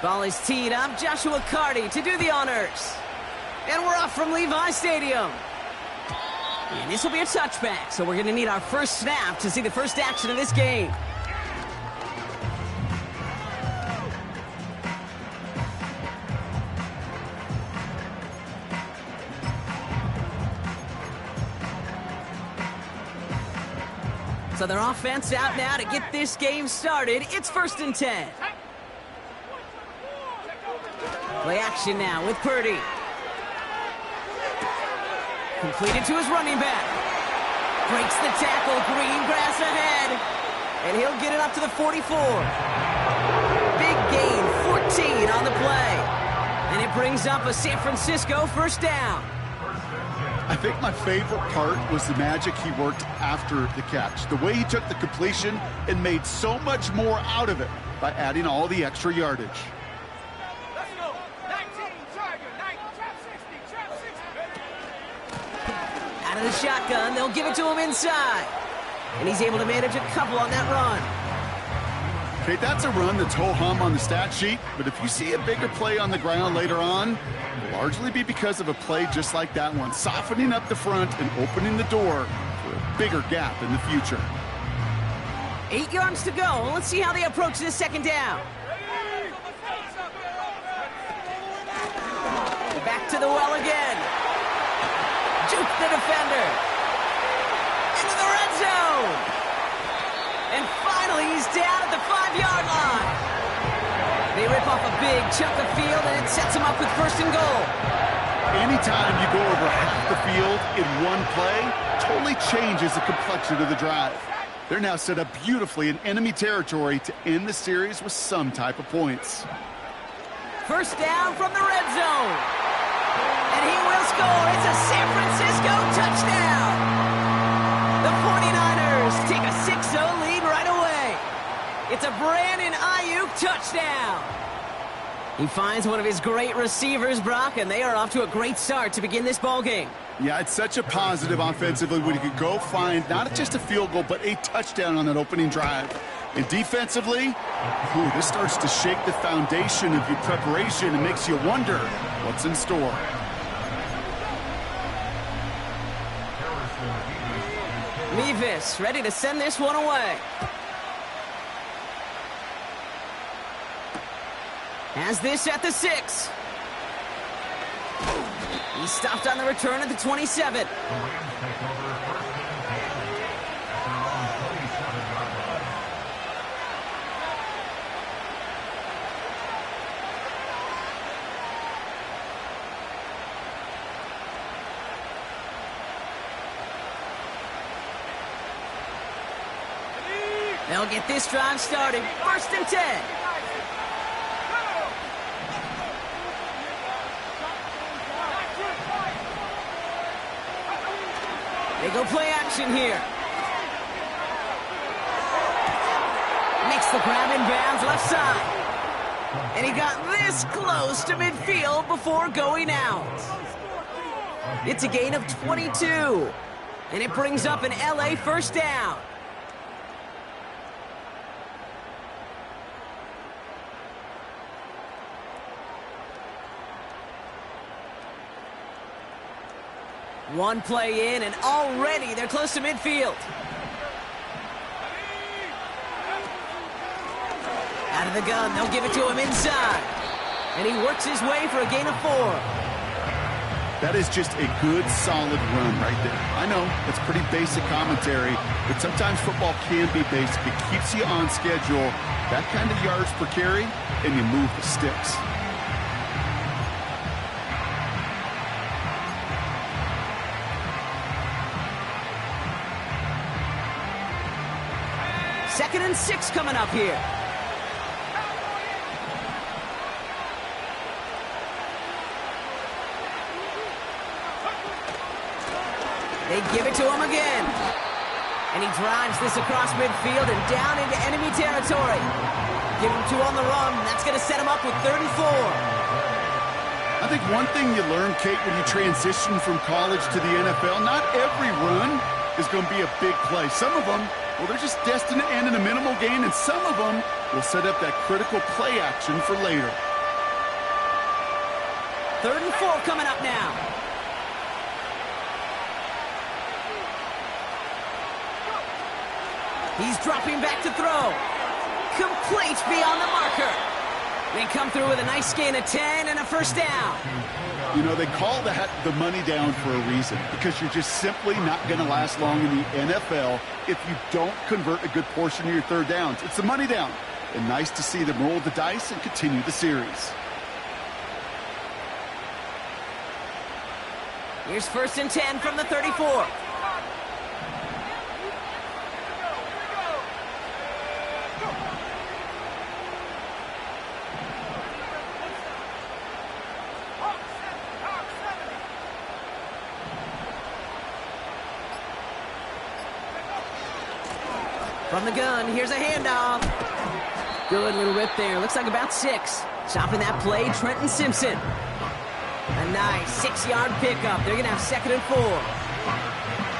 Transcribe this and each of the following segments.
Ball is teed up. Joshua Carty to do the honors. And we're off from Levi Stadium. And this will be a touchback, so we're going to need our first snap to see the first action of this game. So their offense out now to get this game started. It's 1st and 10. Play action now with Purdy. Completed to his running back. Breaks the tackle. Green grass ahead. And he'll get it up to the 44. Big gain, 14 on the play. And it brings up a San Francisco first down. I think my favorite part was the magic he worked after the catch. The way he took the completion and made so much more out of it by adding all the extra yardage. Let's go. 19, Tiger, 19, trap 60, trap 60. Out of the shotgun, they'll give it to him inside. And he's able to manage a couple on that run. Okay, that's a run that's ho-hum on the stat sheet, but if you see a bigger play on the ground later on, it'll largely be because of a play just like that one, softening up the front and opening the door for a bigger gap in the future. 8 yards to go. Let's see how they approach this second down. Back to the well again. Juke the defender. Into the red zone. And finally, he's down at the 5-yard line. They rip off a big chunk of field, and it sets him up with 1st and goal. Anytime you go over half the field in one play, totally changes the complexion of the drive. They're now set up beautifully in enemy territory to end the series with some type of points. First down from the red zone. And he will score. It's a San Francisco touchdown. The 49ers take a 6-0 lead right away. It's a Brandon Ayuk touchdown. He finds one of his great receivers, Brock, and they are off to a great start to begin this ballgame. Yeah, it's such a positive offensively when you could go find not just a field goal, but a touchdown on that opening drive. And defensively, this starts to shake the foundation of your preparation and makes you wonder what's in store. Mevis ready to send this one away. Has this at the 6. He stopped on the return at the 27. They'll get this drive started. 1st and 10. They go play action here. Makes the grab in bounds left side. And he got this close to midfield before going out. It's a gain of 22. And it brings up an LA first down. One play in, and already they're close to midfield. Out of the gun, they'll give it to him inside. And he works his way for a gain of 4. That is just a good, solid run right there. I know, it's pretty basic commentary, but sometimes football can be basic. It keeps you on schedule, that kind of yards per carry, and you move the sticks. Second and 6 coming up here. They give it to him again. And he drives this across midfield and down into enemy territory. Give him 2 on the run. That's going to set him up with 34. I think one thing you learn, Kate, when you transition from college to the NFL, not every run is going to be a big play. Some of them, well, they're just destined to end in a minimal gain, and some of them will set up that critical play action for later. 3rd and 4 coming up now. He's dropping back to throw. Complete beyond the marker. They come through with a nice gain of 10 and a first down. You know, they call that the money down for a reason, because you're just simply not going to last long in the NFL if you don't convert a good portion of your 3rd downs. It's the money down. And nice to see them roll the dice and continue the series. Here's 1st and 10 from the 34. From the gun, here's a handoff. Good little rip there. Looks like about 6. Stopping that play, Trenton Simpson. A nice 6-yard pickup. They're going to have 2nd and 4.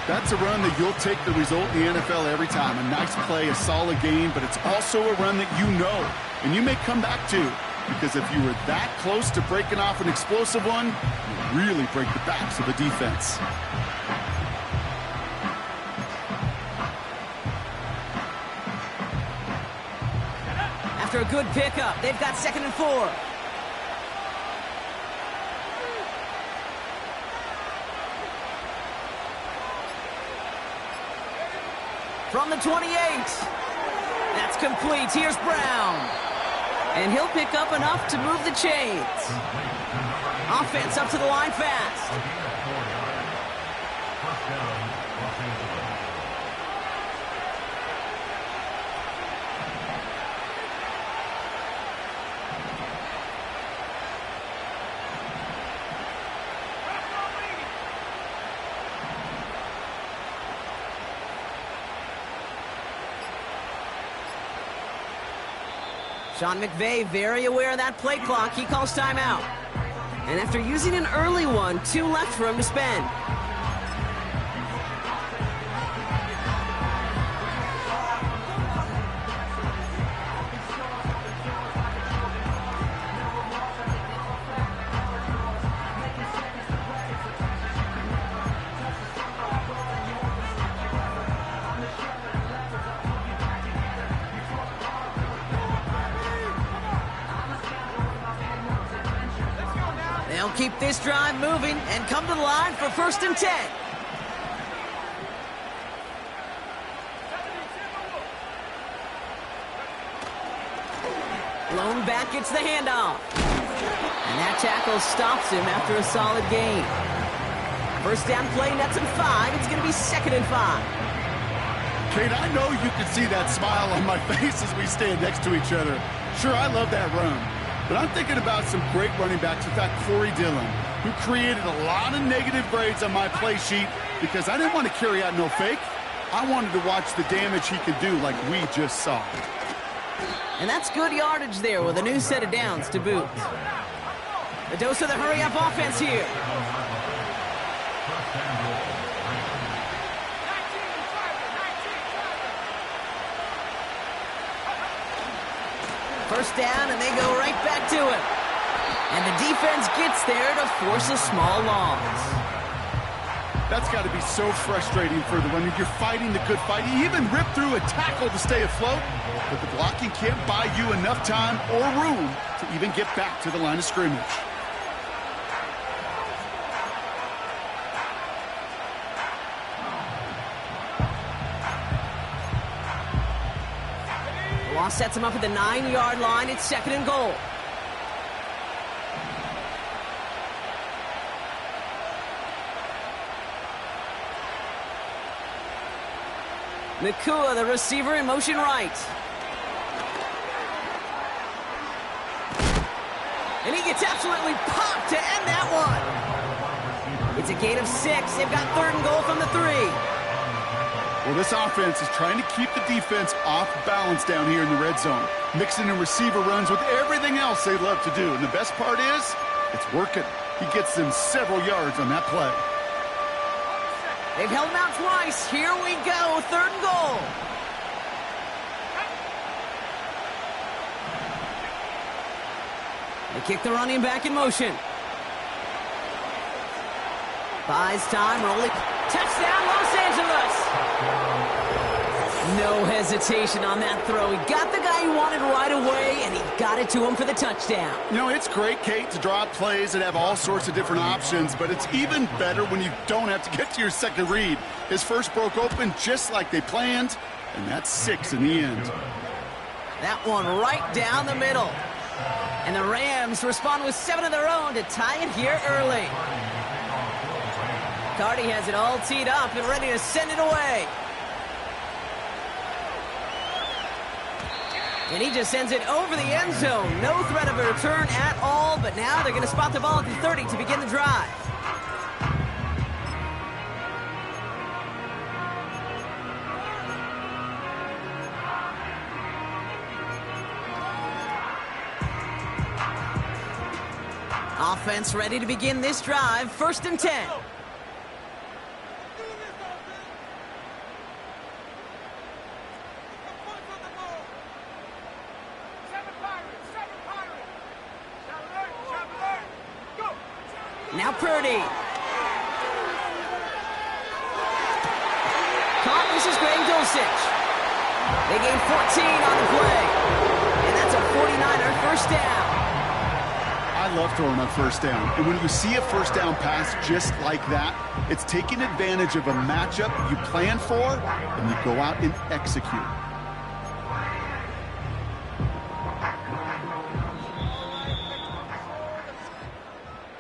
That's a run that you'll take the result in the NFL every time. A nice play, a solid gain, but it's also a run that you know and you may come back to, because if you were that close to breaking off an explosive one, you really break the backs of the defense. After a good pickup, they've got 2nd and 4. From the 28. That's complete. Here's Brown. And he'll pick up enough to move the chains. Offense up to the line fast. Sean McVay very aware of that play clock. He calls timeout. And after using an early one, 2 left for him to spend. They'll keep this drive moving and come to the line for 1st and 10. Lone back gets the handoff. And that tackle stops him after a solid gain. 1st down play, nets him 5. It's going to be 2nd and 5. Kate, I know you can see that smile on my face as we stand next to each other. Sure, I love that run. But I'm thinking about some great running backs with that Corey Dillon, who created a lot of negative grades on my play sheet because I didn't want to carry out no fake. I wanted to watch the damage he could do like we just saw. And that's good yardage there with a new set of downs to boot. A dose of the hurry-up offense here. First down, and they go right back to it. And the defense gets there to force a small loss. That's got to be so frustrating for the runner. You're fighting the good fight. You even rip through a tackle to stay afloat, but the blocking can't buy you enough time or room to even get back to the line of scrimmage. Loss sets him up at the 9-yard line. It's 2nd and goal. Nakua, the receiver, in motion right. And he gets absolutely popped to end that one. It's a gain of 6. They've got 3rd and goal from the 3. Well, this offense is trying to keep the defense off balance down here in the red zone, mixing in receiver runs with everything else they love to do. And the best part is, it's working. He gets them several yards on that play. They've held him out twice. Here we go, 3rd and goal. They kick the running back in motion. Buys time, rolling. Touchdown, Los Angeles. No hesitation on that throw. He got the guy he wanted right away, and he got it to him for the touchdown. You know, it's great, Kate, to draw up plays and have all sorts of different options, but it's even better when you don't have to get to your second read. His first broke open just like they planned, and that's 6 in the end. That one right down the middle. And the Rams respond with 7 of their own to tie it here early. Cardi has it all teed up and ready to send it away. And he just sends it over the end zone. No threat of a return at all, but now they're going to spot the ball at the 30 to begin the drive. Offense ready to begin this drive. 1st and 10. Now Purdy. Caught. This is Greg Dulcich. They gain 14 on the play. And that's a 49er first down. I love throwing on 1st down. And when you see a 1st down pass just like that, it's taking advantage of a matchup you plan for, and you go out and execute.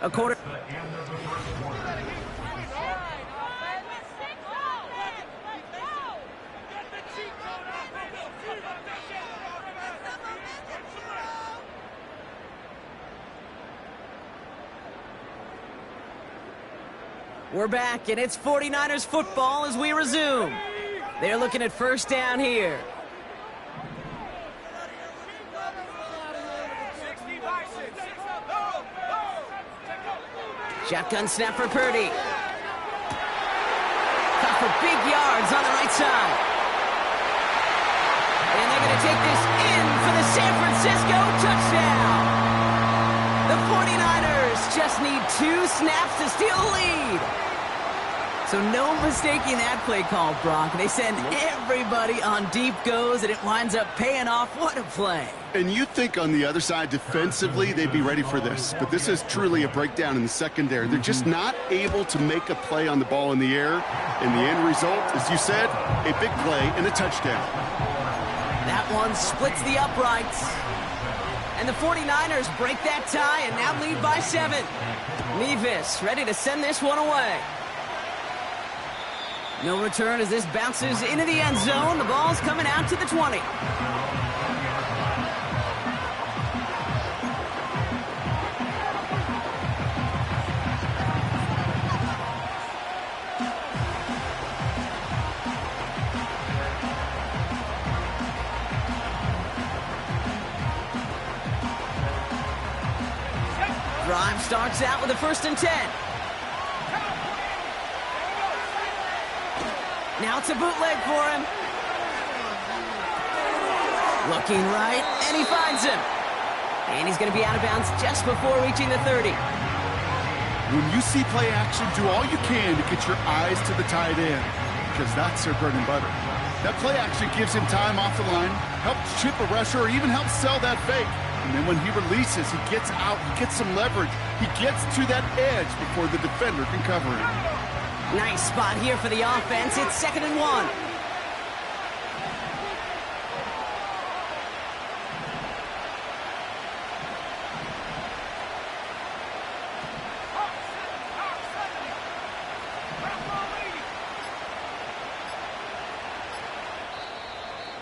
A quarter. We're back, and it's 49ers football as we resume. They're looking at 1st down here. Shotgun snap for Purdy. Caught for big yards on the right side. And they're going to take this in for the San Francisco touchdown. The 49ers just need 2 snaps to steal the lead. So no mistaking that play call, Brock. They send everybody on deep goes, and it winds up paying off. What a play. And you think on the other side, defensively, they'd be ready for this. But this is truly a breakdown in the secondary. They're just not able to make a play on the ball in the air. And the end result, as you said, a big play and a touchdown. That one splits the uprights. And the 49ers break that tie and now lead by 7. Nevis ready to send this one away. No return as this bounces into the end zone. The ball's coming out to the 20. Drive starts out with a 1st and 10. Now it's a bootleg for him. Looking right, and he finds him. And he's going to be out of bounds just before reaching the 30. When you see play action, do all you can to get your eyes to the tight end, because that's their bread and butter. That play action gives him time off the line, helps chip a rusher, or even helps sell that fake. And then when he releases, he gets out, he gets some leverage. He gets to that edge before the defender can cover him. Nice spot here for the offense. It's 2nd and 1.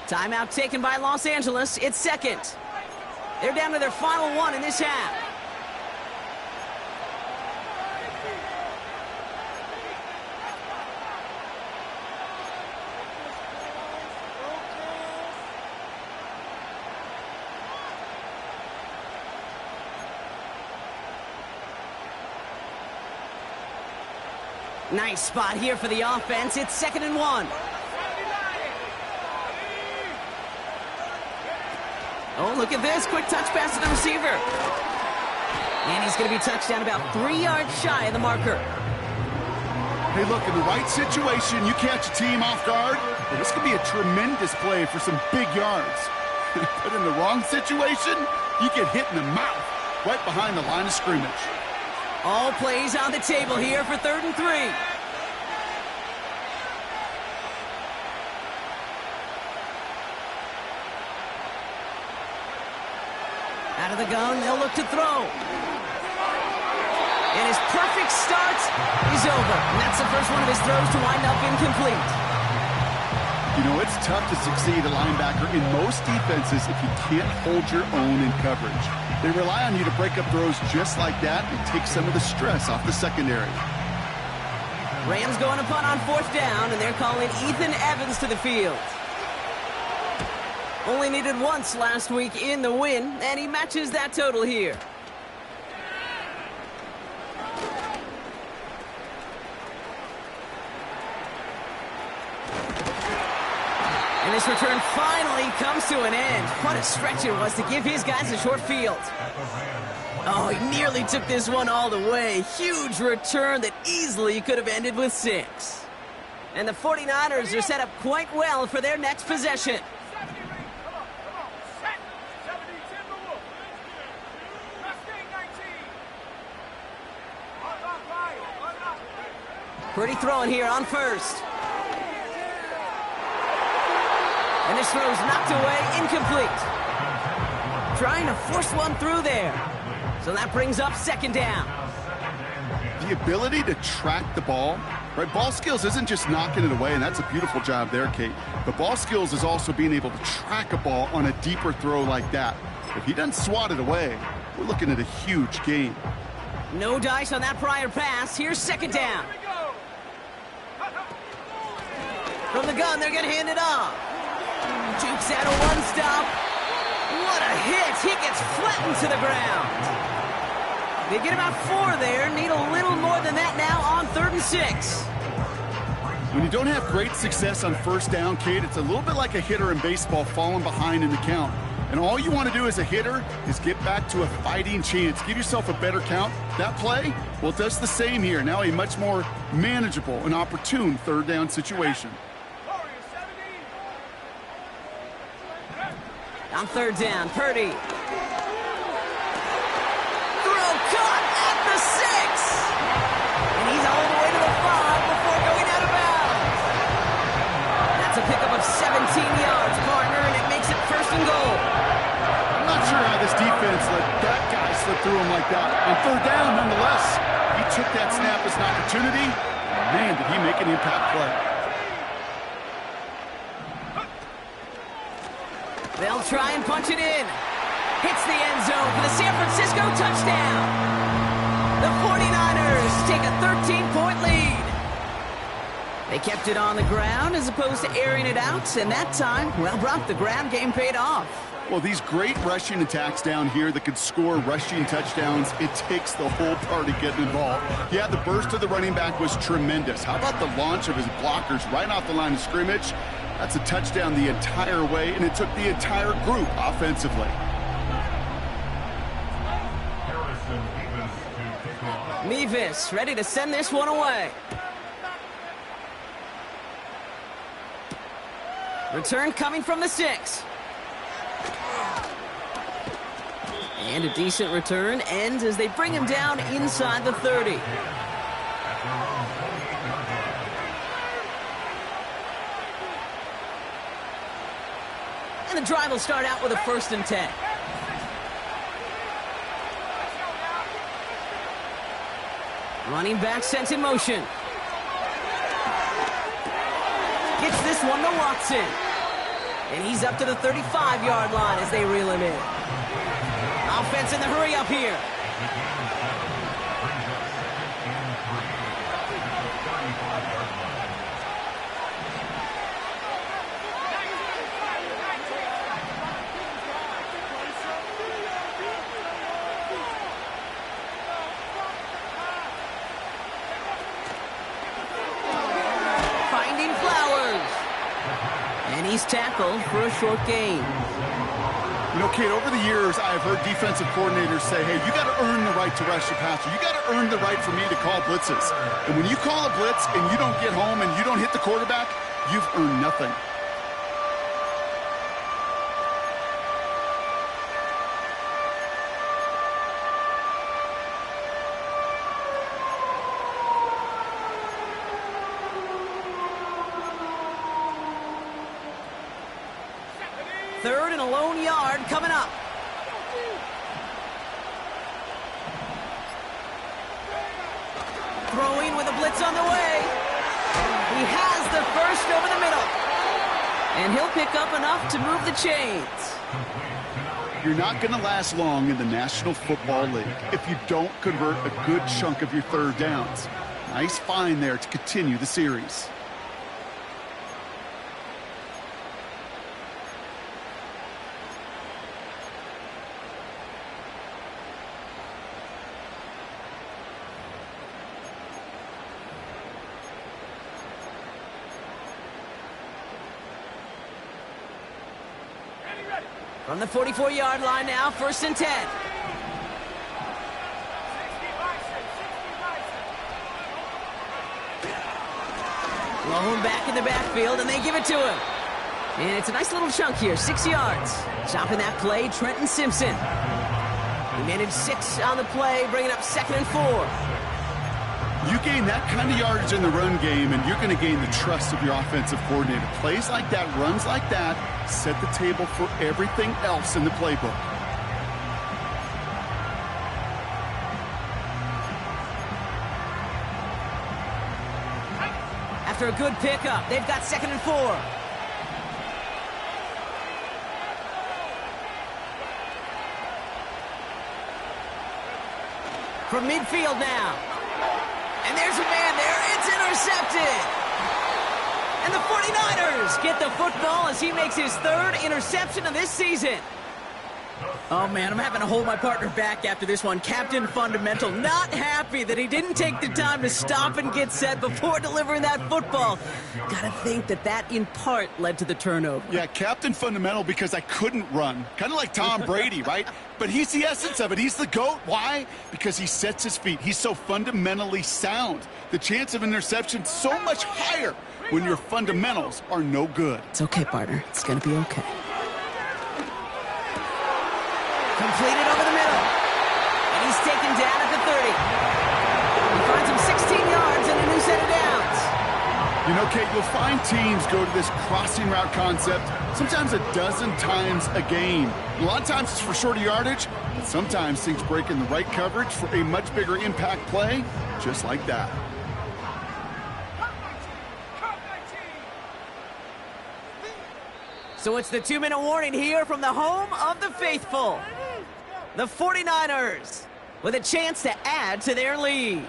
Timeout taken by Los Angeles. It's 2nd. They're down to their final 1 in this half. Nice spot here for the offense. It's 2nd and 1. Oh, look at this. Quick touch pass to the receiver. And he's going to be touched down about 3 yards shy of the marker. Hey, look, in the right situation, you catch a team off guard, well, this could be a tremendous play for some big yards. But in the wrong situation, you get hit in the mouth right behind the line of scrimmage. All plays on the table here for 3rd and 3. Out of the gun, they'll look to throw. And his perfect start is over. And that's the first one of his throws to wind up incomplete. You know, it's tough to succeed a linebacker in most defenses if you can't hold your own in coverage. They rely on you to break up throws just like that and take some of the stress off the secondary. Rams going to punt on 4th down, and they're calling Ethan Evans to the field. Only needed once last week in the win, and he matches that total here. And this return finally comes to an end. What a stretch it was to give his guys a short field. Oh, he nearly took this one all the way. Huge return that easily could have ended with 6. And the 49ers are set up quite well for their next possession. Pretty throwing here on 1st. And this throw's knocked away, incomplete. Trying to force one through there. So that brings up 2nd down. The ability to track the ball, right? Ball skills isn't just knocking it away, and that's a beautiful job there, Kate. But ball skills is also being able to track a ball on a deeper throw like that. If he doesn't swat it away, we're looking at a huge gain. No dice on that prior pass. Here's 2nd down. From the gun, they're going to hand it off. Jukes out a one-stop. What a hit. He gets flattened to the ground. They get about 4 there. Need a little more than that now on 3rd and 6. When you don't have great success on 1st down, Kate, it's a little bit like a hitter in baseball falling behind in the count. And all you want to do as a hitter is get back to a fighting chance. Give yourself a better count. That play, well, it does the same here. Now a much more manageable and opportune 3rd down situation. On 3rd down, Purdy. Throw caught at the 6. And he's all the way to the 5 before going out of bounds. That's a pickup of 17 yards, partner, and it makes it 1st and goal. I'm not sure how this defense let that guy slip through him like that. On 3rd down, nonetheless, he took that snap as an opportunity. Man, did he make an impact play. They'll try and punch it in. Hits the end zone for the San Francisco touchdown. The 49ers take a 13-point lead. They kept it on the ground as opposed to airing it out, and that time, well, Brock, the ground game paid off. Well, these great rushing attacks down here that could score rushing touchdowns, it takes the whole party getting involved. Yeah, the burst of the running back was tremendous. How about the launch of his blockers right off the line of scrimmage? That's a touchdown the entire way, and it took the entire group offensively. Mevis ready to send this one away. Return coming from the 6. And a decent return ends as they bring him down inside the 30. And the drive will start out with a 1st and 10. Running back sent in motion. Gets this one to Watson. And he's up to the 35-yard line as they reel him in. Offense in the hurry up here. he's tackled for a short gain. You know, Kate, over the years, I've heard defensive coordinators say, hey, you got to earn the right to rush the passer. You got to earn the right for me to call blitzes. And when you call a blitz and you don't get home and you don't hit the quarterback, you've earned nothing. Third and a lone yard coming up. Throwing with a blitz on the way. He has the first over the middle. And he'll pick up enough to move the chains. You're not going to last long in the National Football League if you don't convert a good chunk of your third downs. Nice find there to continue the series. From the 44-yard line now, 1st and 10. Lone back in the backfield, and they give it to him. And it's a nice little chunk here, 6 yards. Stopping that play, Trenton Simpson. He managed 6 on the play, bringing up 2nd and 4. You gain that kind of yardage in the run game, and you're going to gain the trust of your offensive coordinator. Plays like that, runs like that, set the table for everything else in the playbook. After a good pickup, they've got 2nd and 4. From midfield now. And there's a man there. It's intercepted. And the 49ers get the football as he makes his 3rd interception of this season. Oh, man, I'm having to hold my partner back after this one. Captain Fundamental not happy that he didn't take the time to stop and get set before delivering that football. Gotta think that in part led to the turnover. Yeah, Captain Fundamental because I couldn't run. Kind of like Tom Brady, right? But he's the essence of it. He's the GOAT. Why? Because he sets his feet. He's so fundamentally sound. The chance of interception so much higher when your fundamentals are no good. It's okay, partner. It's gonna be okay. Completed over the middle. And he's taken down at the 30. He finds him 16 yards and a new set of downs. You know, Kate, you'll find teams go to this crossing route concept sometimes a dozen times a game. A lot of times it's for shorter yardage, but sometimes things break in the right coverage for a much bigger impact play, just like that. So it's the 2-minute warning here from the home of the faithful. The 49ers with a chance to add to their lead.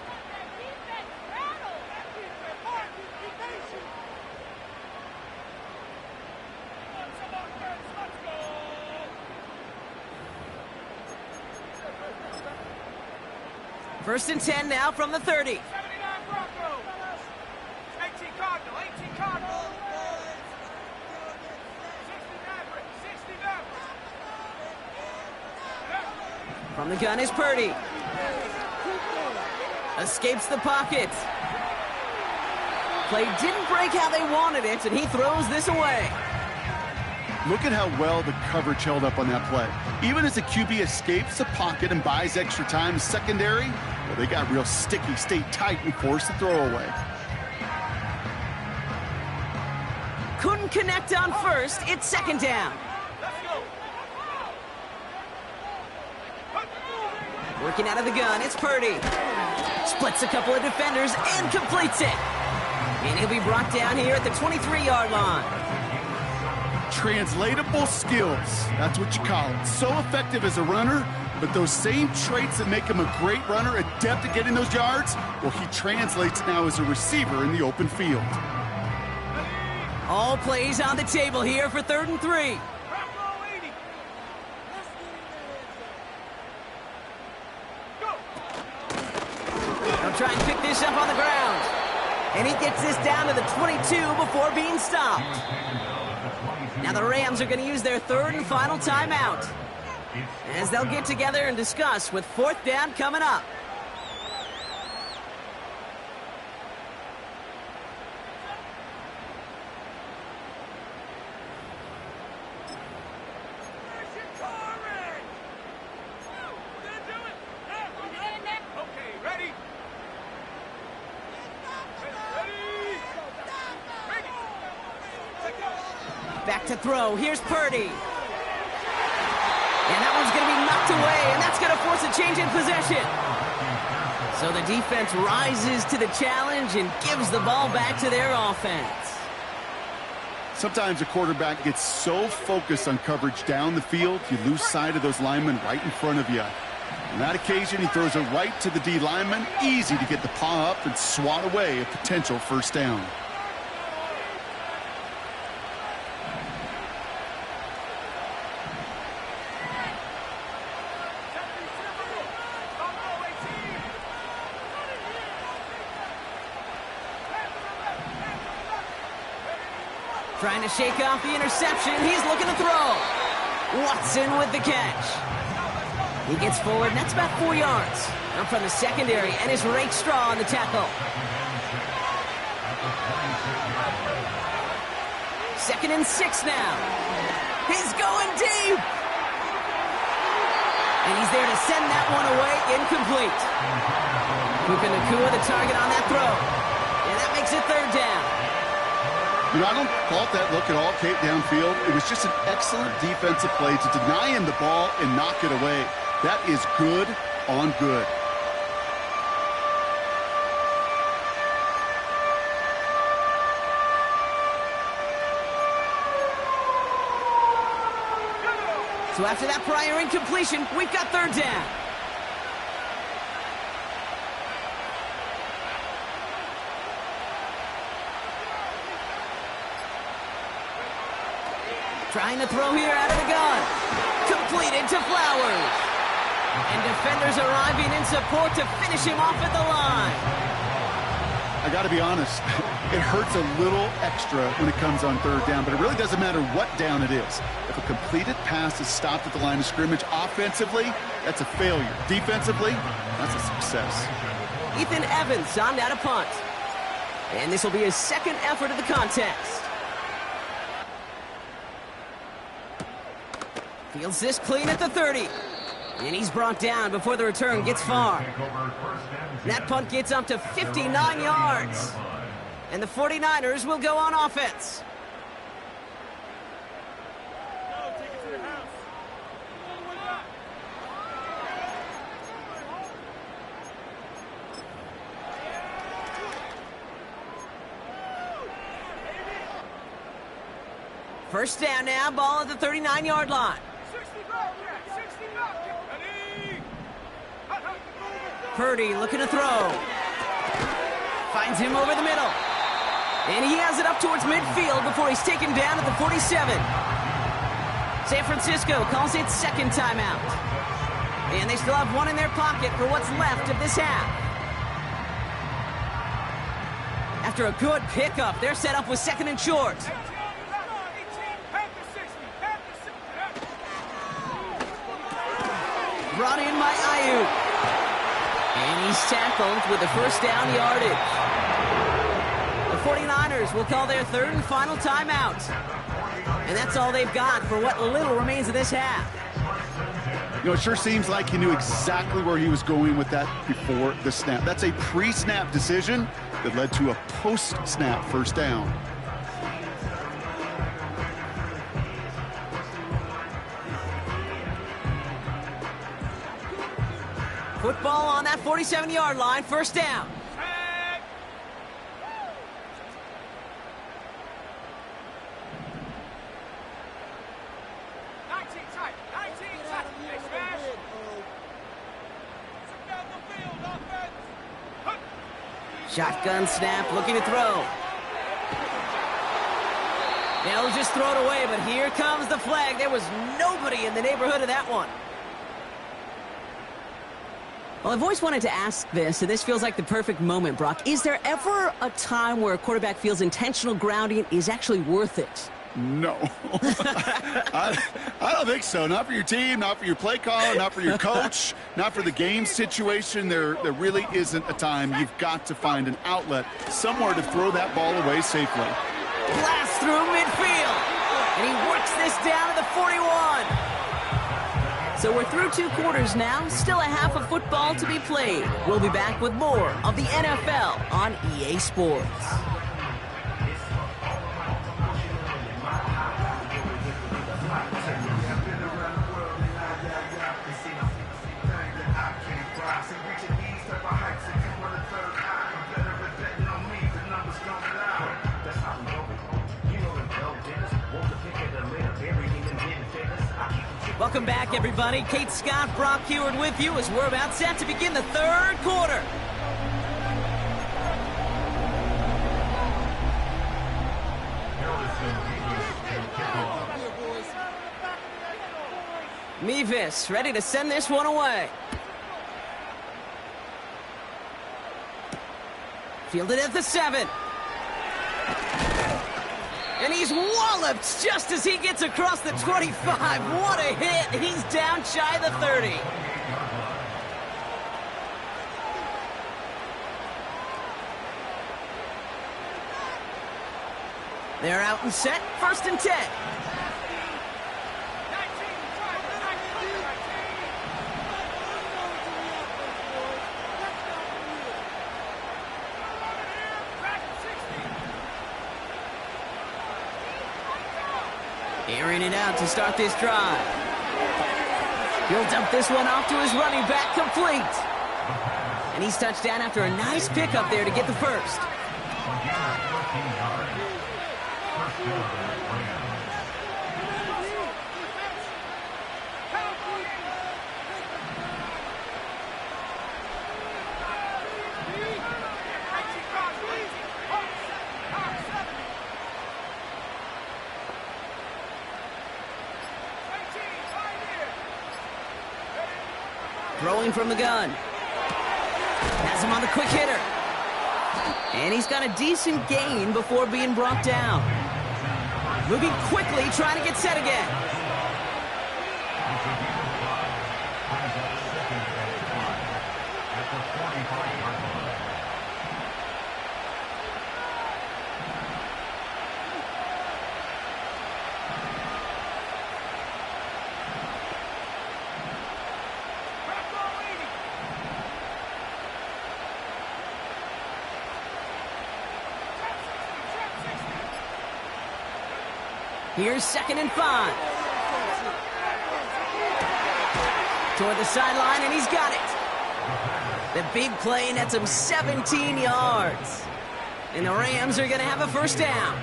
First and 10 now from the 30. 79 Broncos. 18 Cardinal, 18 Cardinal. 60 Maverick, 60 Maverick. From the gun is Purdy. Escapes the pocket. Play didn't break how they wanted it, and he throws this away. Look at how well the coverage held up on that play. Even as the QB escapes the pocket and buys extra time secondary, well, they got real sticky, stayed tight, and forced the throwaway. Couldn't connect on first. It's 2nd down. Working out of the gun, it's Purdy. Splits a couple of defenders and completes it. And he'll be brought down here at the 23-yard line. Translatable skills, that's what you call it. So effective as a runner, but those same traits that make him a great runner, adept at getting those yards, well, he translates now as a receiver in the open field. All plays on the table here for 3rd and 3. They'll try and pick this up on the ground. And he gets this down to the 22 before being stopped. Now the Rams are going to use their third and final timeout, as they'll get together and discuss with fourth down coming up. Back to throw. Here's Purdy. And that one's going to be knocked away, and that's going to force a change in possession. So the defense rises to the challenge and gives the ball back to their offense. Sometimes a quarterback gets so focused on coverage down the field, you lose sight of those linemen right in front of you. On that occasion, he throws it right to the D lineman. Easy to get the paw up and swat away a potential first down. Trying to shake off the interception. He's looking to throw. Watson with the catch. He gets forward, and that's about 4 yards. Up from the secondary, and is Rake Straw on the tackle. 2nd and 6 now. He's going deep. And he's there to send that one away incomplete. Puka Nacua the target on that throw. And that makes it 3rd down. You know, I don't fault that look at all, Kate, downfield. It was just an excellent defensive play to deny him the ball and knock it away. That is good on good. So after that prior incompletion, we've got 3rd down. Trying to throw here out of the gun. Completed to Flowers. And defenders arriving in support to finish him off at the line. I got to be honest, it hurts a little extra when it comes on 3rd down, but it really doesn't matter what down it is. If a completed pass is stopped at the line of scrimmage, offensively, that's a failure. Defensively, that's a success. Ethan Evans on out a punt. And this will be his 2nd effort of the contest. Fields this clean at the 30. And he's brought down before the return gets far. That punt gets up to 59 yards. And the 49ers will go on offense. First down now, ball at the 39-yard line. Purdy looking to throw. Finds him over the middle. And he has it up towards midfield before he's taken down at the 47. San Francisco calls it 2nd timeout. And they still have one in their pocket for what's left of this half. After a good pickup, they're set up with 2nd and short. Brought in by Ayuk. And he's tackled with the first down yardage. The 49ers will call their 3rd and final timeout. And that's all they've got for what little remains of this half. You know, it sure seems like he knew exactly where he was going with that before the snap. That's a pre-snap decision that led to a post-snap first down. Football on that 47-yard line, first down. Shotgun snap, looking to throw. They'll just throw it away, but here comes the flag. There was nobody in the neighborhood of that one. Well, I've always wanted to ask this, and this feels like the perfect moment, Brock. Is there ever a time where a quarterback feels intentional grounding is actually worth it? No. I don't think so. Not for your team, not for your play caller, not for your coach, not for the game situation. There really isn't a time. You've got to find an outlet, somewhere to throw that ball away safely. Blast through midfield. And he works this down to the 41. So we're through 2 quarters now. Still a half of football to be played. We'll be back with more of the NFL on EA Sports. Welcome back, everybody. Kate Scott, Brock Heward with you as we're about set to begin the 3rd quarter. Mevis ready to send this one away. Fielded at the 7. And he's walloped just as he gets across the 25. What a hit. He's down shy of the 30. They're out and set. 1st and 10. Airing it out to start this drive. He'll dump this one off to his running back, complete. And he's touched down after a nice pickup there to get the 1st. Throwing from the gun. Has him on the quick hitter. And he's got a decent gain before being brought down. Moving quickly, trying to get set again. Here's 2nd and 5. Toward the sideline, and he's got it. The big play nets him 17 yards. And the Rams are going to have a 1st down.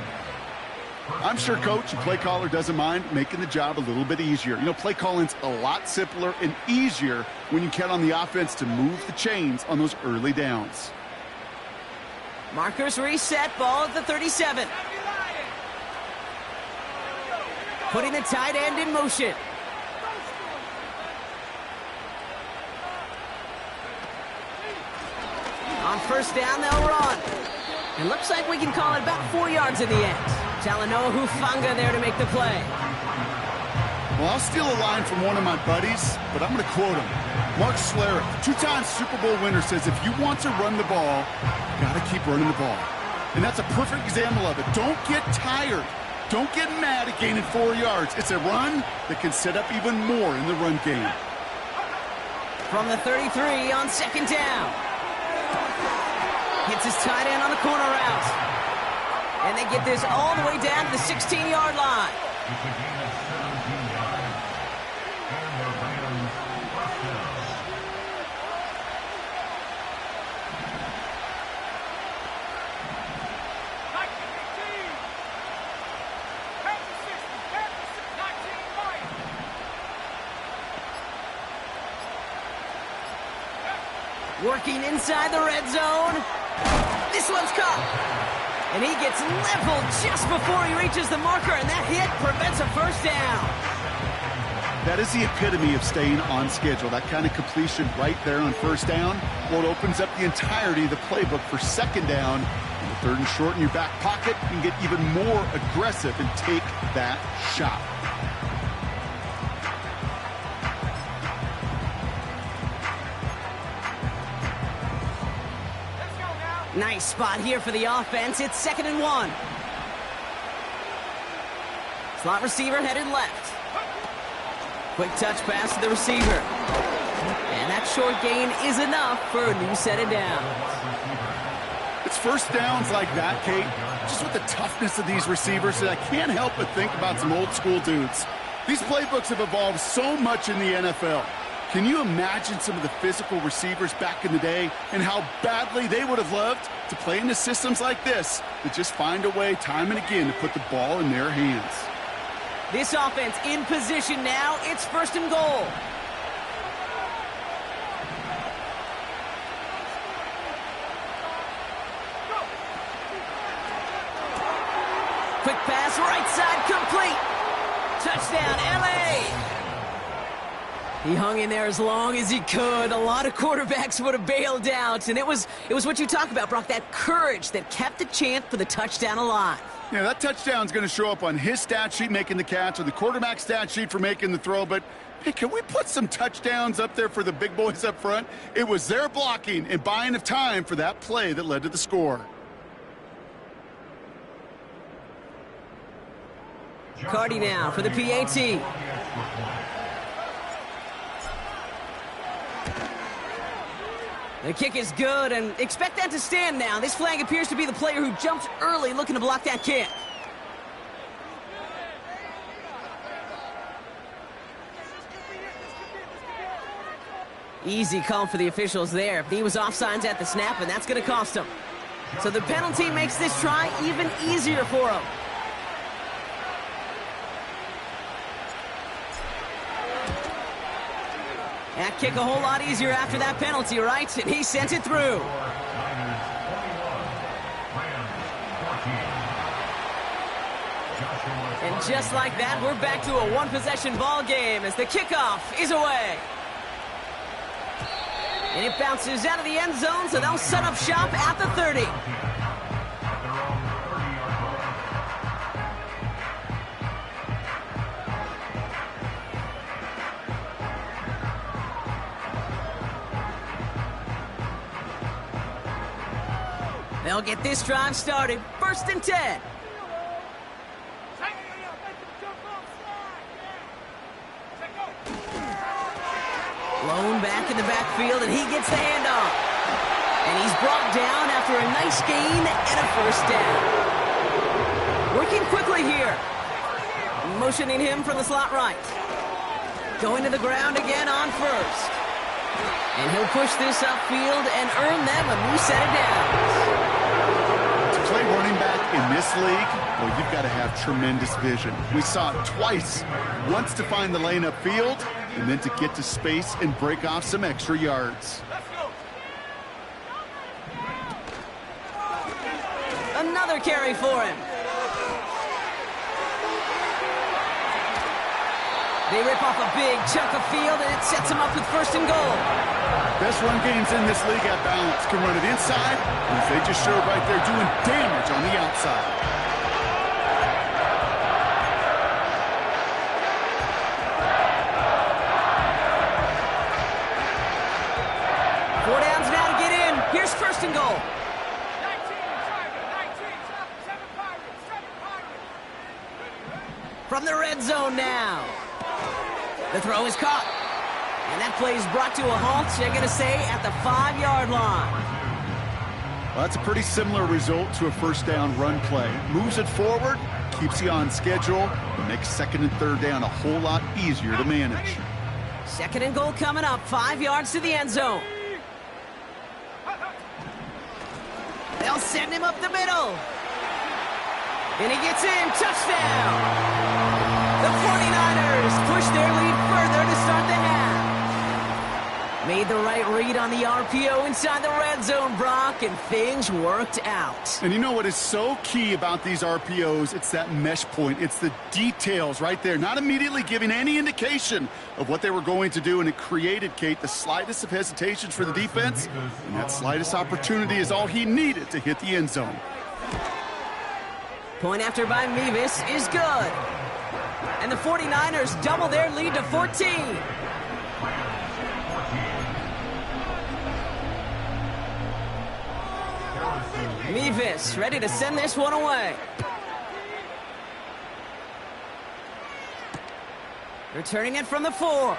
I'm sure coach and play caller doesn't mind making the job a little bit easier. You know, play calling's a lot simpler and easier when you count on the offense to move the chains on those early downs. Markers reset, ball at the 37. Putting the tight end in motion. On 1st down, they'll run. It looks like we can call it about 4 yards in the end. Talanoa Hufanga there to make the play. Well, I'll steal a line from one of my buddies, but I'm going to quote him. Mark Schlereth, 2-time Super Bowl winner, says if you want to run the ball, you got to keep running the ball. And that's a perfect example of it. Don't get tired. Don't get mad at gaining 4 yards. It's a run that can set up even more in the run game. From the 33 on 2nd down. Hits his tight end on the corner route. And they get this all the way down to the 16-yard line. Working inside the red zone. This one's caught. And he gets leveled just before he reaches the marker, and that hit prevents a 1st down. That is the epitome of staying on schedule. That kind of completion right there on first down, well, it opens up the entirety of the playbook for second down. And the third and short in your back pocket, you can get even more aggressive and take that shot. Nice spot here for the offense. It's 2nd and 1. Slot receiver headed left. Quick touch pass to the receiver. And that short gain is enough for a new set of downs. It's first downs like that, Kate, just with the toughness of these receivers, that I can't help but think about some old school dudes. These playbooks have evolved so much in the NFL. Can you imagine some of the physical receivers back in the day and how badly they would have loved to play into systems like this that just find a way time and again to put the ball in their hands? This offense in position now. It's 1st and goal. Quick pass, right side, complete. Touchdown, LA. He hung in there as long as he could. A lot of quarterbacks would have bailed out, and it was what you talk about, Brock, that courage that kept the chant for the touchdown alive. Yeah, that touchdown's going to show up on his stat sheet making the catch or the quarterback stat sheet for making the throw, but hey, can we put some touchdowns up there for the big boys up front? It was their blocking and buying of time for that play that led to the score. Cardi now for the PAT. The kick is good, and expect that to stand now. This flag appears to be the player who jumped early looking to block that kick. Easy call for the officials there. He was offsides at the snap, and that's going to cost him. So the penalty makes this try even easier for him. That kick a whole lot easier after that penalty, right? And he sent it through. And just like that, we're back to a one-possession ball game as the kickoff is away. And it bounces out of the end zone, so they'll set up shop at the 30. They'll get this drive started. 1st and 10. Blown back in the backfield, and he gets the handoff. And he's brought down after a nice gain and a 1st down. Working quickly here. Motioning him from the slot right. Going to the ground again on 1st. And he'll push this upfield and earn them a new set of downs. To play running back in this league, well, you've got to have tremendous vision. We saw it twice. Once to find the lane upfield, and then to get to space and break off some extra yards. Another carry for him. They rip off a big chunk of field, and it sets him up with 1st and goal. Best run games in this league at balance. Can run it inside, as they just showed right there, doing damage on the outside. Four downs now to get in. Here's 1st and goal. 19, From the red zone now. The throw is caught. And that play is brought to a halt, they're going to say, at the 5-yard line. Well, that's a pretty similar result to a 1st down run play. Moves it forward, keeps you on schedule, and makes 2nd and 3rd down a whole lot easier to manage. 2nd and goal coming up, 5 yards to the end zone. They'll send him up the middle. And he gets in, touchdown. The 49ers push their lead further to start the half. Made the right read on the RPO inside the red zone, Brock, and things worked out. And you know what is so key about these RPOs? It's that mesh point. It's the details right there. Not immediately giving any indication of what they were going to do, and it created, Kate, the slightest of hesitations for the defense. And that slightest opportunity is all he needed to hit the end zone. Point after by Mevis is good. And the 49ers double their lead to 14. Mevis ready to send this one away. Returning it from the 4.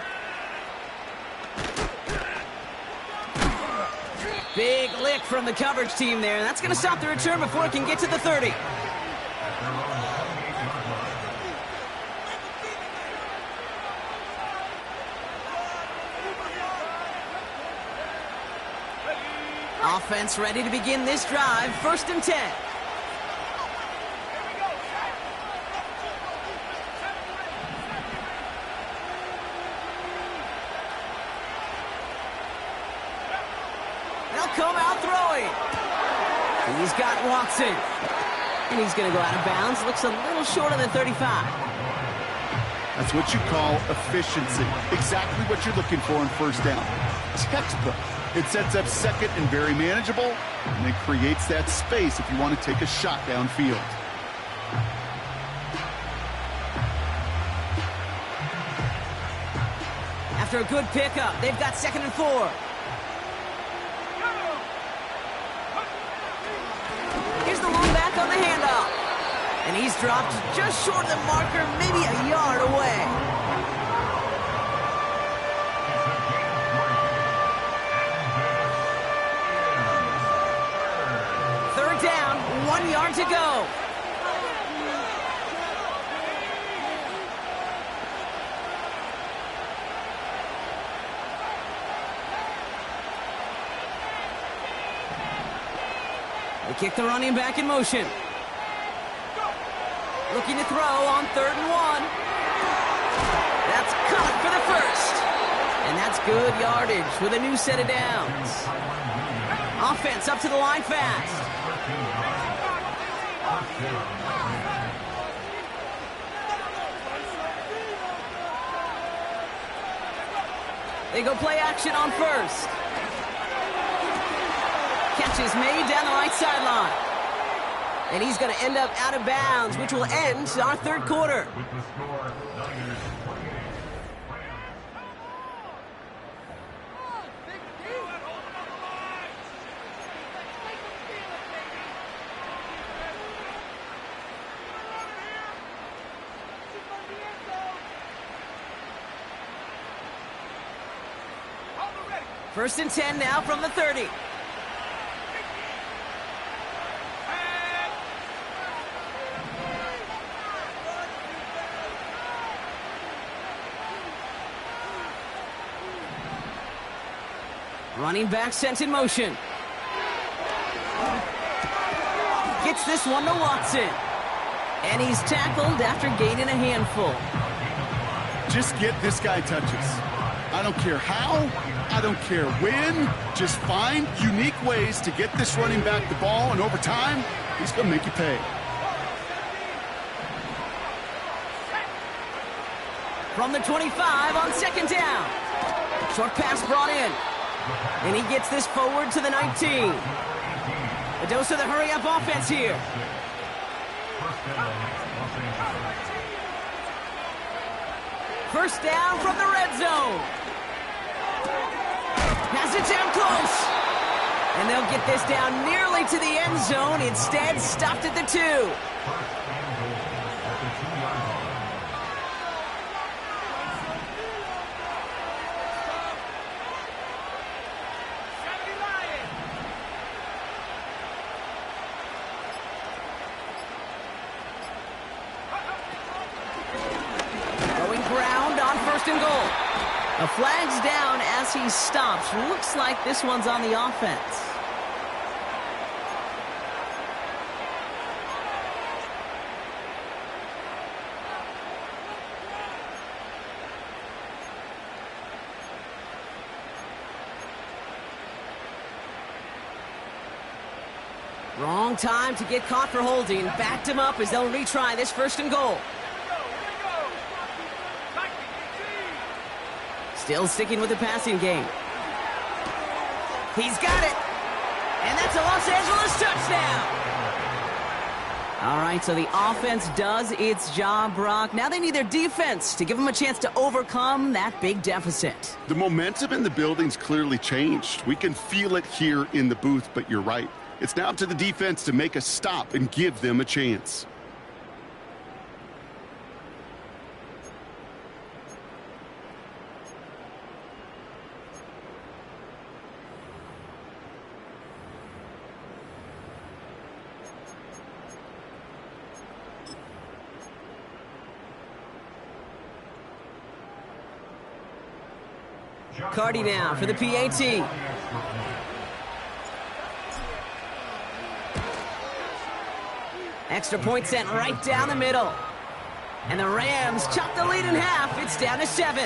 Big lick from the coverage team there. That's going to stop the return before it can get to the 30. Offense ready to begin this drive. 1st and 10. They'll come out throwing. He's got Watson. And he's going to go out of bounds. Looks a little short of the 35. That's what you call efficiency. Exactly what you're looking for in 1st down. Textbook. It sets up 2nd and very manageable, and it creates that space if you want to take a shot downfield. After a good pickup, they've got 2nd and 4. Here's the long back on the handoff. And he's dropped just short of the marker, maybe a yard away. Down, 1 yard to go. They kick the running back in motion. Looking to throw on 3rd and 1. That's caught for the 1st. And that's good yardage with a new set of downs. Offense up to the line fast. They go play action on 1st. Catch is made down the right sideline. And he's going to end up out of bounds, which will end our 3rd quarter. First and 10 now from the 30. Running back sent in motion. Gets this one to Watson. And he's tackled after gaining a handful. Just get this guy touches. I don't care how, I don't care when. Just find unique ways to get this running back the ball, and over time, he's going to make you pay. From the 25 on 2nd down. Short pass brought in. And he gets this forward to the 19. A dose of the hurry-up offense here. First down from the red zone. Has it down close. And they'll get this down nearly to the end zone. Instead, stopped at the 2. And goal. A flag's down as he stops. Looks like this one's on the offense. Wrong time to get caught for holding. Backed him up as they'll retry this 1st and goal. Still sticking with the passing game. He's got it. And that's a Los Angeles touchdown. All right, so the offense does its job, Brock. Now they need their defense to give them a chance to overcome that big deficit. The momentum in the building's clearly changed. We can feel it here in the booth, but you're right. It's now up to the defense to make a stop and give them a chance. Cardi now for the PAT. Extra point sent right down the middle. And the Rams chop the lead in half. It's down to 7.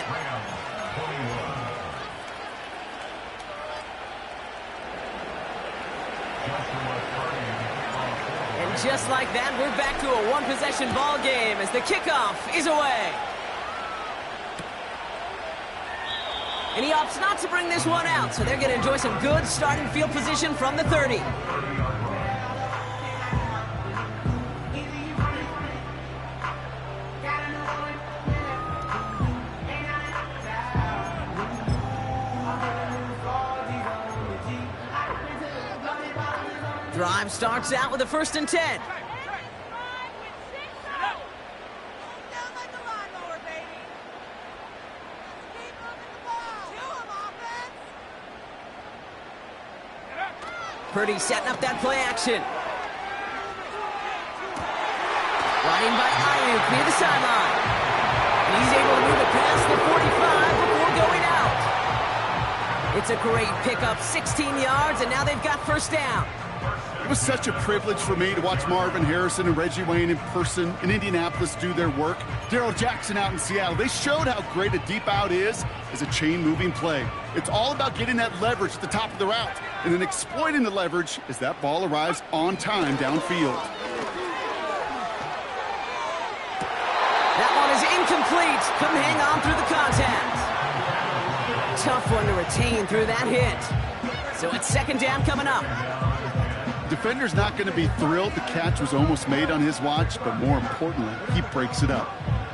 And just like that, we're back to a one-possession ball game as the kickoff is away. And he opts not to bring this one out, so they're going to enjoy some good starting field position from the 30. Drive starts out with a 1st and 10. Purdy setting up that play action. Running by Ayuk near the sideline. And he's able to move it past the 45 before going out. It's a great pickup, 16 yards, and now they've got 1st down. It was such a privilege for me to watch Marvin Harrison and Reggie Wayne in person in Indianapolis do their work. Darrell Jackson out in Seattle. They showed how great a deep out is as a chain-moving play. It's all about getting that leverage at the top of the route and then exploiting the leverage as that ball arrives on time downfield. That one is incomplete. Couldn't hang on through the contact. Tough one to retain through that hit. So it's 2nd down coming up. Defender's not going to be thrilled the catch was almost made on his watch, but more importantly, he breaks it up.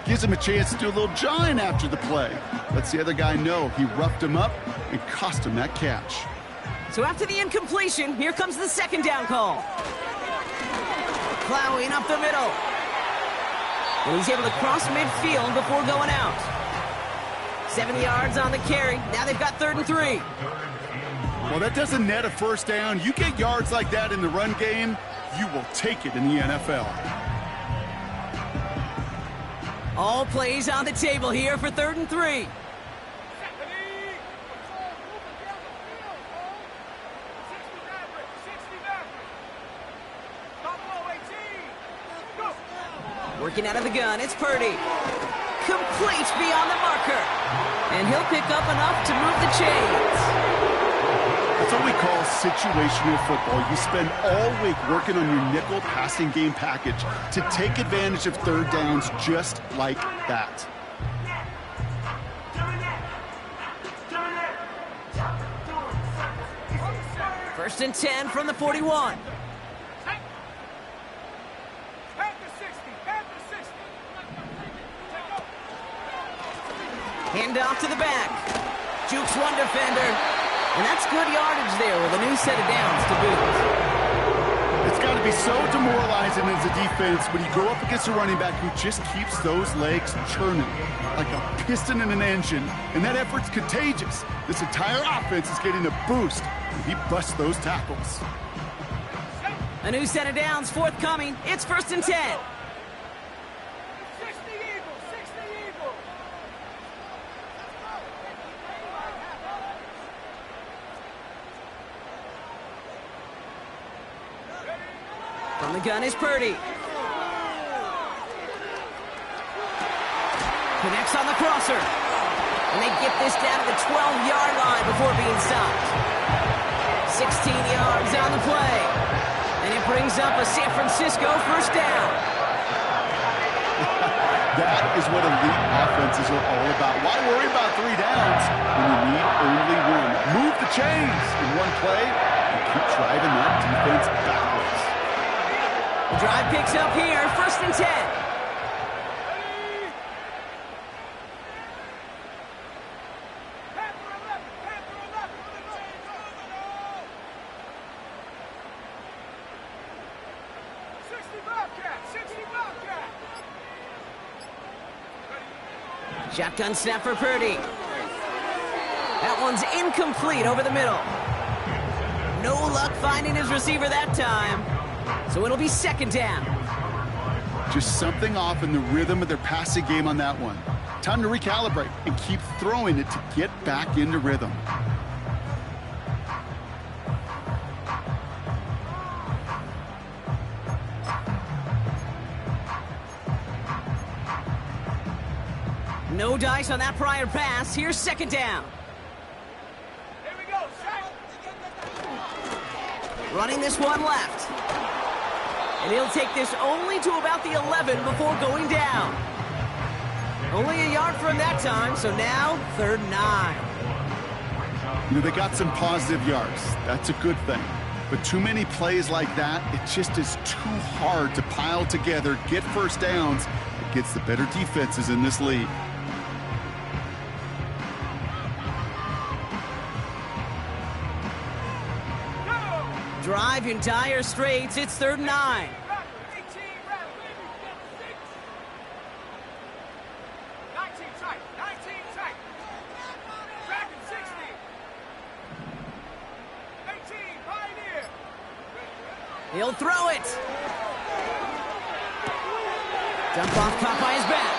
Gives him a chance to do a little jawing after the play. Lets the other guy know he roughed him up and cost him that catch. So after the incompletion, here comes the 2nd down call. Plowing up the middle. And he's able to cross midfield before going out. 7 yards on the carry. Now they've got 3rd and 3. Well, that doesn't net a 1st down. You get yards like that in the run game, you will take it in the NFL. All plays on the table here for 3rd and 3. Working out of the gun, it's Purdy. Complete beyond the marker. And he'll pick up enough to move the chains. That's what we call situational football. You spend all week working on your nickel passing game package to take advantage of 3rd downs just like that. First and 10 from the 41. Hand off to the back. Jukes one defender. And that's good yardage there with a new set of downs to boot. It's got to be so demoralizing as a defense when you go up against a running back who just keeps those legs churning like a piston in an engine. And that effort's contagious. This entire offense is getting a boost when he busts those tackles. A new set of downs forthcoming. It's 1st and 10. From the gun is Purdy. Connects on the crosser. And they get this down to the 12-yard line before being stopped. 16 yards on the play. And it brings up a San Francisco first down. That is what elite offenses are all about. Why worry about 3 downs when you need only one? Move the chains in one play and keep driving that defense backwards. The drive picks up here, 1st and 10. Shotgun snap for Purdy. That one's incomplete over the middle. No luck finding his receiver that time. So it'll be 2nd down. Just something off in the rhythm of their passing game on that one. Time to recalibrate and keep throwing it to get back into rhythm. No dice on that prior pass. Here's 2nd down. Here we go, sack. Running this one left. And he'll take this only to about the 11 before going down. Only a yard from that time, so now 3rd and 9. You know, they got some positive yards. That's a good thing. But too many plays like that, it just is too hard to pile together, get first downs against the better defenses in this league. Drive in dire straits. It's 3rd and 9. 19 tight. 19 tight. Dragon 60. 18, Pioneer. He'll throw it. Dump off caught by his back.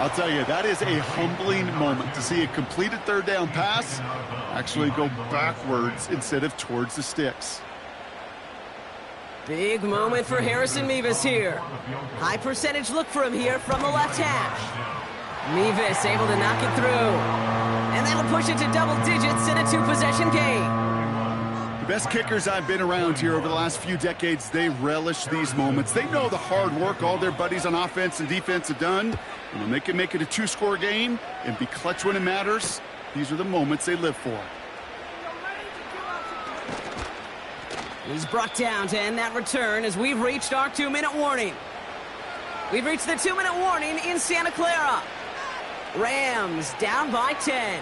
I'll tell you, that is a humbling moment to see a completed 3rd down pass actually go backwards instead of towards the sticks. Big moment for Harrison Mevis here. High percentage look for him here from the left hash. Mevis able to knock it through. And that'll push it to double digits in a 2-possession game. The best kickers I've been around here over the last few decades, they relish these moments. They know the hard work all their buddies on offense and defense have done. And when they can make it a 2-score game and be clutch when it matters, these are the moments they live for. He's brought down to end that return as we've reached our 2-minute warning. We've reached the 2-minute warning in Santa Clara. Rams down by 10.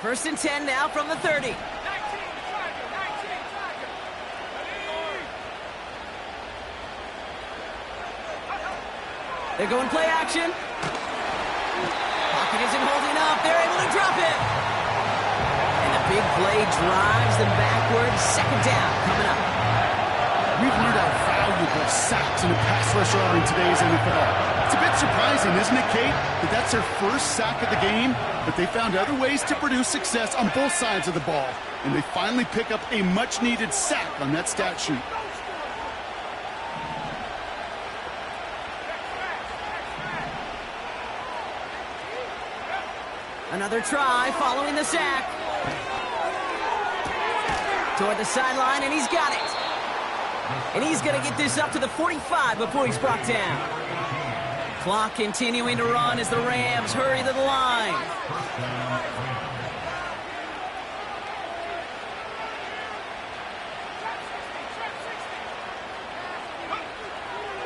First and 10 now from the 30. 19 Tiger. 19 Tiger. They're going play action. Pocket isn't holding up. They're able to drop it. And the big play drives them backwards. 2nd down coming up. We've learned how valuable sacks in a pass rush are in today's NFL. It's a bit surprising, isn't it, Kate, that that's their first sack of the game, but they found other ways to produce success on both sides of the ball, and they finally pick up a much-needed sack on that stat sheet. Another try following the sack. Toward the sideline, and he's got it. And he's going to get this up to the 45 before he's brought down. Clock continuing to run as the Rams hurry to the line.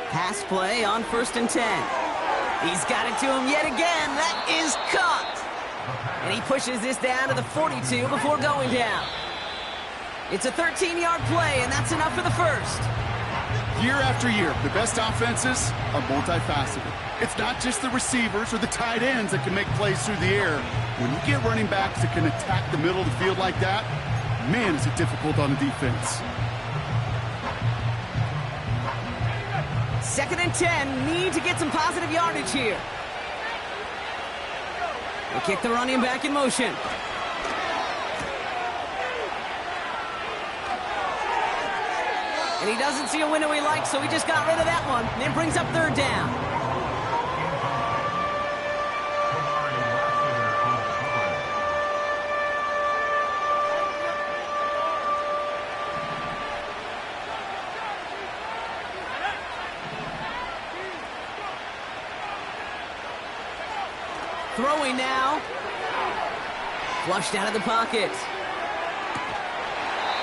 Pass play on 1st and 10. He's got it to him yet again. That is caught. And he pushes this down to the 42 before going down. It's a 13-yard play, and that's enough for the first. Year after year, the best offenses are multifaceted. It's not just the receivers or the tight ends that can make plays through the air. When you get running backs that can attack the middle of the field like that, man, is it difficult on the defense. 2nd and 10, need to get some positive yardage here. They kick the running back in motion. And he doesn't see a window he likes, so he just got rid of that one. And it brings up third down. Throwing now. Flushed out of the pocket.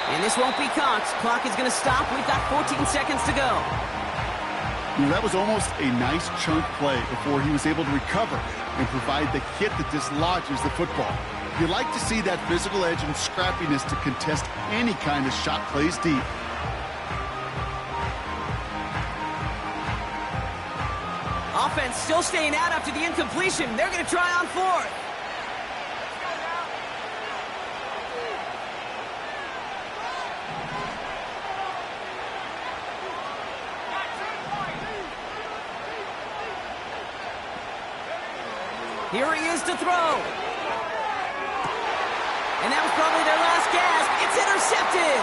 And this won't be caught. Clock is going to stop. We've got 14 seconds to go. That was almost a nice chunk play before he was able to recover and provide the hit that dislodges the football. You like to see that physical edge and scrappiness to contest any kind of shot plays deep. Offense still staying out after the incompletion. They're going to try on fourth. Here he is to throw. And that was probably their last gasp. It's intercepted.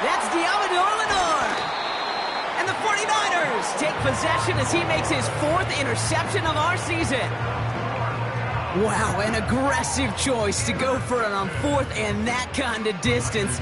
That's Diamador Lenore. And the 49ers take possession as he makes his fourth interception of our season. Wow, an aggressive choice to go for it on fourth and that kind of distance.